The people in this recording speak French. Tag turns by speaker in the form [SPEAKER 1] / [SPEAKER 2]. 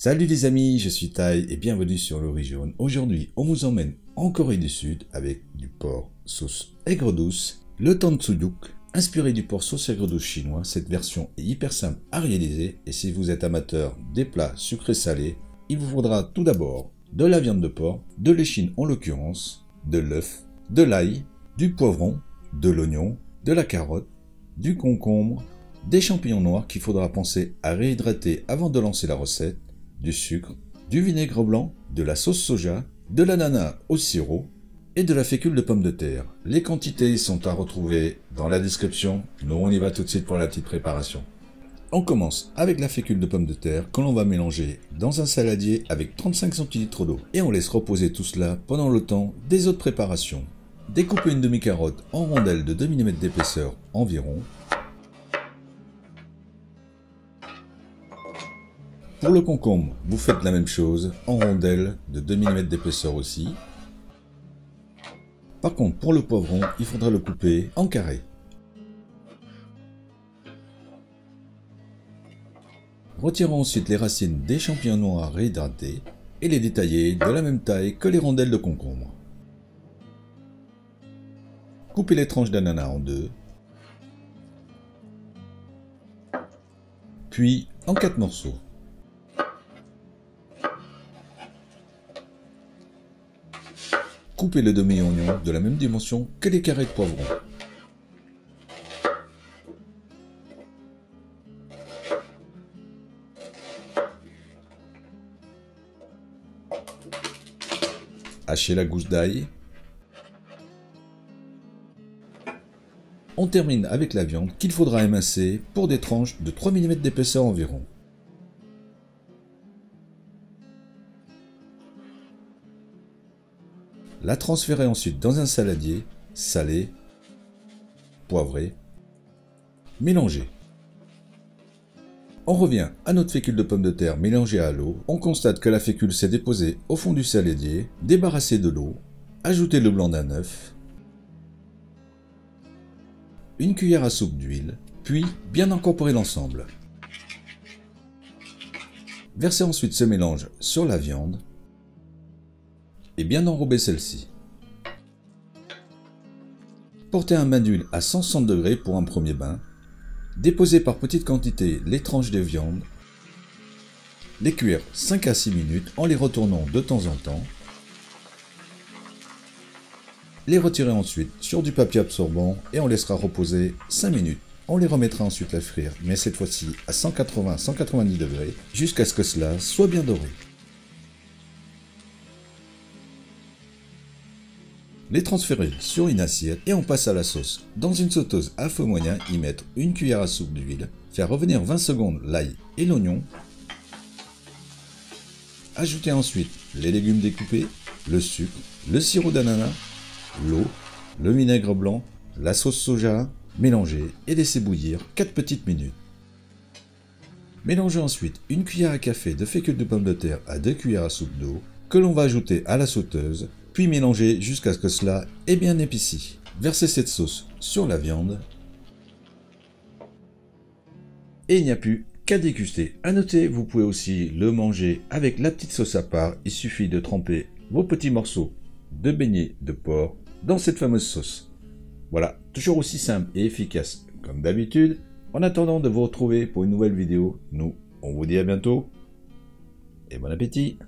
[SPEAKER 1] Salut les amis, je suis Tai et bienvenue sur l'Origine. Aujourd'hui, on vous emmène en Corée du Sud avec du porc sauce aigre douce, le tantsuyuk, inspiré du porc sauce aigre douce chinois. Cette version est hyper simple à réaliser et si vous êtes amateur des plats sucrés salés, il vous faudra tout d'abord de la viande de porc, de l'échine en l'occurrence, de l'œuf, de l'ail, du poivron, de l'oignon, de la carotte, du concombre, des champignons noirs qu'il faudra penser à réhydrater avant de lancer la recette, du sucre, du vinaigre blanc, de la sauce soja, de l'ananas au sirop et de la fécule de pomme de terre. Les quantités sont à retrouver dans la description. Nous on y va tout de suite pour la petite préparation. On commence avec la fécule de pomme de terre que l'on va mélanger dans un saladier avec 35 centilitres d'eau et on laisse reposer tout cela pendant le temps des autres préparations. Découpez une demi-carotte en rondelles de 2 mm d'épaisseur environ. Pour le concombre, vous faites la même chose, en rondelles de 2 mm d'épaisseur aussi. Par contre, pour le poivron, il faudra le couper en carrés. Retirons ensuite les racines des champignons noirs réhydratés et les détailler de la même taille que les rondelles de concombre. Coupez les tranches d'ananas en deux, puis en 4 morceaux. Coupez le demi-oignon de la même dimension que les carrés de poivron. Hachez la gousse d'ail. On termine avec la viande qu'il faudra émincer pour des tranches de 3 mm d'épaisseur environ. La transférez ensuite dans un saladier, salé, poivré, mélangé. On revient à notre fécule de pomme de terre mélangée à l'eau. On constate que la fécule s'est déposée au fond du saladier, débarrassez de l'eau, ajoutez le blanc d'un œuf, une cuillère à soupe d'huile, puis bien incorporer l'ensemble. Versez ensuite ce mélange sur la viande et bien enrober celle-ci. Portez un bain d'huile à 160 degrés pour un premier bain. Déposez par petites quantités les tranches de viande. Les cuire 5 à 6 minutes en les retournant de temps en temps. Les retirer ensuite sur du papier absorbant et on laissera reposer 5 minutes. On les remettra ensuite à frire, mais cette fois-ci à 180-190 degrés, jusqu'à ce que cela soit bien doré. Les transférer sur une assiette et on passe à la sauce. Dans une sauteuse à feu moyen, y mettre une cuillère à soupe d'huile, faire revenir 20 secondes l'ail et l'oignon. Ajouter ensuite les légumes découpés, le sucre, le sirop d'ananas, l'eau, le vinaigre blanc, la sauce soja, mélanger et laisser bouillir 4 petites minutes. Mélangez ensuite une cuillère à café de fécule de pomme de terre à 2 cuillères à soupe d'eau que l'on va ajouter à la sauteuse. Puis mélanger jusqu'à ce que cela est bien épaissi. Versez cette sauce sur la viande. Et il n'y a plus qu'à déguster. À noter, vous pouvez aussi le manger avec la petite sauce à part. Il suffit de tremper vos petits morceaux de beignets de porc dans cette fameuse sauce. Voilà, toujours aussi simple et efficace comme d'habitude. En attendant de vous retrouver pour une nouvelle vidéo, nous, on vous dit à bientôt et bon appétit!